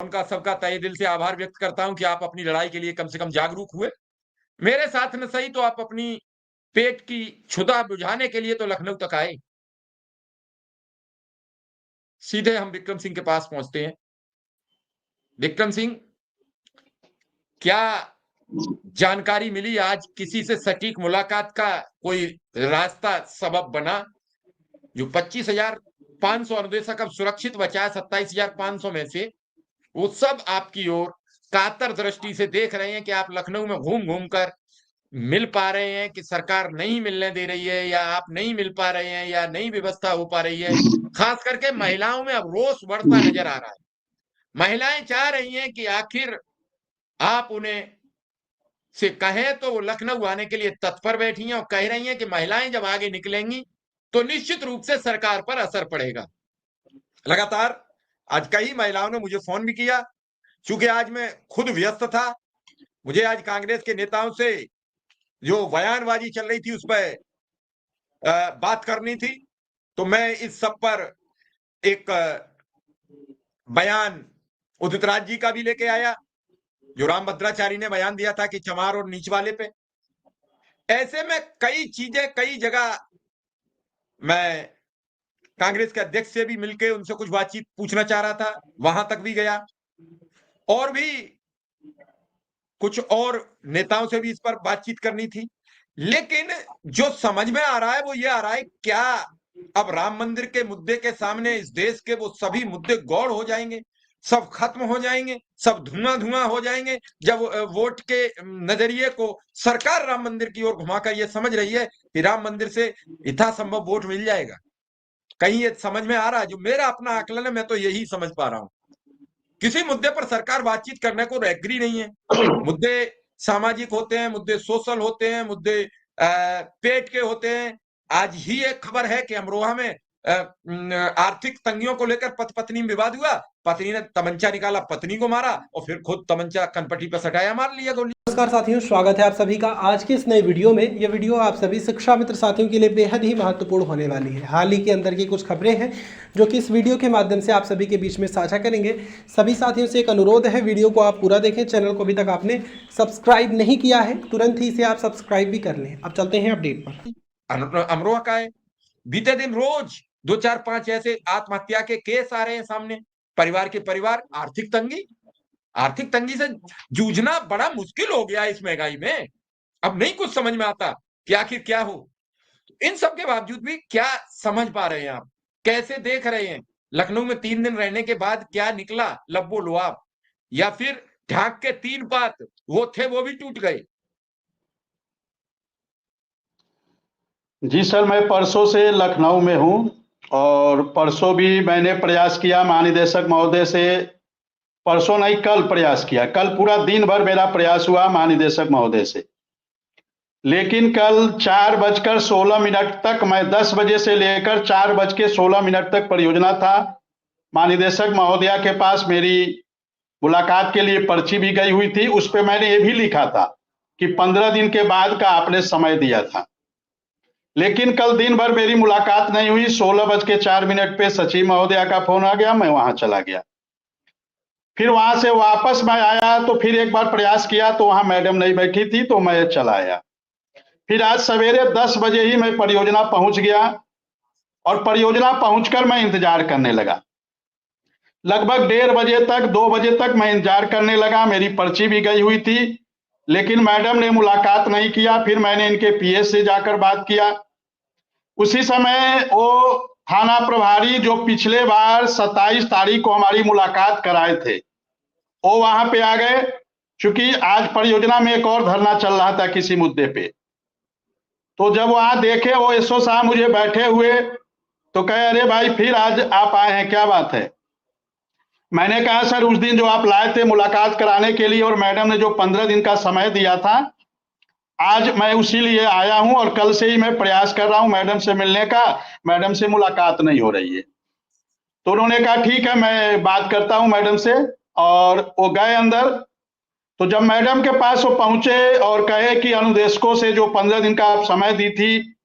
उनका सबका तहे दिल से आभार व्यक्त करता हूं कि आप अपनी लड़ाई के लिए कम से कम जागरूक हुए। मेरे साथ न सही तो आप अपनी पेट की क्षुधा बुझाने के लिए तो लखनऊ तक आए। सीधे हम विक्रम सिंह के पास पहुंचते हैं। विक्रम सिंह, क्या जानकारी मिली आज किसी से सटीक मुलाकात का कोई रास्ता सबब बना? जो 25,500 अनुदेशक अब सुरक्षित बचा है 27,500 में से, वो सब आपकी ओर कातर दृष्टि से देख रहे हैं कि आप लखनऊ में घूम घूम कर मिल पा रहे हैं कि सरकार नहीं मिलने दे रही है, या आप नहीं मिल पा रहे हैं, या नहीं व्यवस्था हो पा रही है। खास करके महिलाओं में अब रोष बढ़ता नजर आ रहा है। महिलाएं चाह रही हैं कि आखिर आप उन्हें से कहें तो वो लखनऊ आने के लिए तत्पर बैठी हैं, और कह रही हैं कि महिलाएं जब आगे निकलेंगी तो निश्चित रूप से सरकार पर असर पड़ेगा। लगातार आज कई महिलाओं ने मुझे फोन भी किया। चूंकि आज मैं खुद व्यस्त था, मुझे आज कांग्रेस के नेताओं से जो बयानबाजी चल रही थी उस पर बात करनी थी, तो मैं इस सब पर एक बयान उदित राज जी का भी लेके आया, जो राम भद्राचारी ने बयान दिया था कि चमार और नीच वाले पे। ऐसे में कई चीजें, कई जगह मैं कांग्रेस के अध्यक्ष से भी मिलकर उनसे कुछ बातचीत पूछना चाह रहा था, वहां तक भी गया, और भी कुछ और नेताओं से भी इस पर बातचीत करनी थी। लेकिन जो समझ में आ रहा है वो ये आ रहा है, क्या अब राम मंदिर के मुद्दे के सामने इस देश के वो सभी मुद्दे गौड़ हो जाएंगे, सब खत्म हो जाएंगे, सब धुआं धुआं हो जाएंगे, जब वोट के नजरिए को सरकार राम मंदिर की ओर घुमाकर ये समझ रही है कि राम मंदिर से यथासंभव वोट मिल जाएगा? कहीं ये समझ में आ रहा है? जो मेरा अपना आकलन है, मैं तो यही समझ पा रहा हूं। किसी मुद्दे पर सरकार बातचीत करने को एग्री नहीं है। मुद्दे सामाजिक होते हैं, मुद्दे सोशल होते हैं, मुद्दे पेट के होते हैं। आज ही एक खबर है कि अमरोहा में आर्थिक तंगियों को लेकर पति पत्नी में विवाद हुआ, पत्नी ने तमंचा निकाला, पत्नी को मारा, और फिर खुद तमंचा कनपटी पर सटाया, मार लिया गोली। नमस्कार साथियों, स्वागत है आप सभी का आज के इस नए वीडियो में। ये वीडियो आप सभी शिक्षा मित्र साथियों के लिए बेहद ही महत्वपूर्ण होने वाली है। हाल ही के अंदर की कुछ खबरें हैं जो कि इस वीडियो के माध्यम से आप सभी के बीच में साझा करेंगे। सभी साथियों से एक अनुरोध है, वीडियो को आप पूरा देखें। चैनल को अभी तक आपने सब्सक्राइब नहीं किया है, तुरंत ही इसे आप सब्सक्राइब भी कर लें। अब चलते हैं अपडेट पर। अमरोहा का है, बीते दिन रोज 2, 4, 5 ऐसे आत्महत्या के केस आ रहे हैं सामने। परिवार के परिवार, आर्थिक तंगी से जूझना बड़ा मुश्किल हो गया इस महंगाई में। अब नहीं कुछ समझ में आता कि आखिर क्या हो। इन सब के बावजूद भी क्या समझ पा रहे हैं आप? कैसे देख रहे हैं? लखनऊ में 3 दिन रहने के बाद क्या निकला? लब्बो लुआब, या फिर ढाक के 3 पात वो थे वो भी टूट गए? जी सर, मैं परसों से लखनऊ में हूं, और परसों भी मैंने प्रयास किया महानिदेशक महोदय से। परसों नहीं, कल प्रयास किया। कल पूरा दिन भर मेरा प्रयास हुआ महानिदेशक महोदय से, लेकिन कल 4:16 तक, मैं 10 बजे से लेकर 4:16 तक परियोजना था। महानिदेशक महोदया के पास मेरी मुलाकात के लिए पर्ची भी गई हुई थी। उस पर मैंने ये भी लिखा था कि 15 दिन के बाद का आपने समय दिया था। लेकिन कल दिन भर मेरी मुलाकात नहीं हुई। 16:04 पे सचिव महोदया का फोन आ गया, मैं वहां चला गया। फिर वहां से वापस मैं आया तो फिर एक बार प्रयास किया तो वहां मैडम नहीं बैठी थी, तो मैं चला आया। फिर आज सवेरे 10 बजे ही मैं परियोजना पहुंच गया, और परियोजना पहुंचकर मैं इंतजार करने लगा। लगभग 1:30 बजे तक, 2 बजे तक मैं इंतजार करने लगा। मेरी पर्ची भी गई हुई थी, लेकिन मैडम ने मुलाकात नहीं किया। फिर मैंने इनके पीएस से जाकर बात किया। उसी समय वो थाना प्रभारी जो पिछले बार 27 तारीख को हमारी मुलाकात कराए थे, वो वहां पे आ गए। क्योंकि आज परियोजना में एक और धरना चल रहा था किसी मुद्दे पे, तो जब वहां देखे वो एसओ साहब मुझे बैठे हुए, तो कहे, अरे भाई फिर आज आप आए हैं, क्या बात है? मैंने कहा, सर उस दिन जो आप लाए थे मुलाकात कराने के लिए, और मैडम ने जो 15 दिन का समय दिया था, आज मैं उसी लिए आया हूं, और कल से ही मैं प्रयास कर रहा हूं मैडम से मिलने का। मैडम से मुलाकात नहीं हो रही है। तो उन्होंने कहा, ठीक है, मैं बात करता हूं मैडम से, और वो गए अंदर। तो जब मैडम के पास वो पहुंचे और कहे कि अनुदेशकों से जो 15 दिन का आप समय दी थी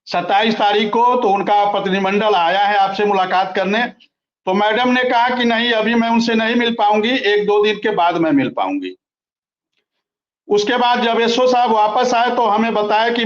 27 तारीख को, तो उनका प्रतिनिधिमंडल आया है आपसे मुलाकात करने। तो मैडम ने कहा कि नहीं, अभी मैं उनसे नहीं मिल पाऊंगी, 1-2 दिन के बाद मैं मिल पाऊंगी। उसके बाद जब एसओ साहब वापस आए तो हमें बताया कि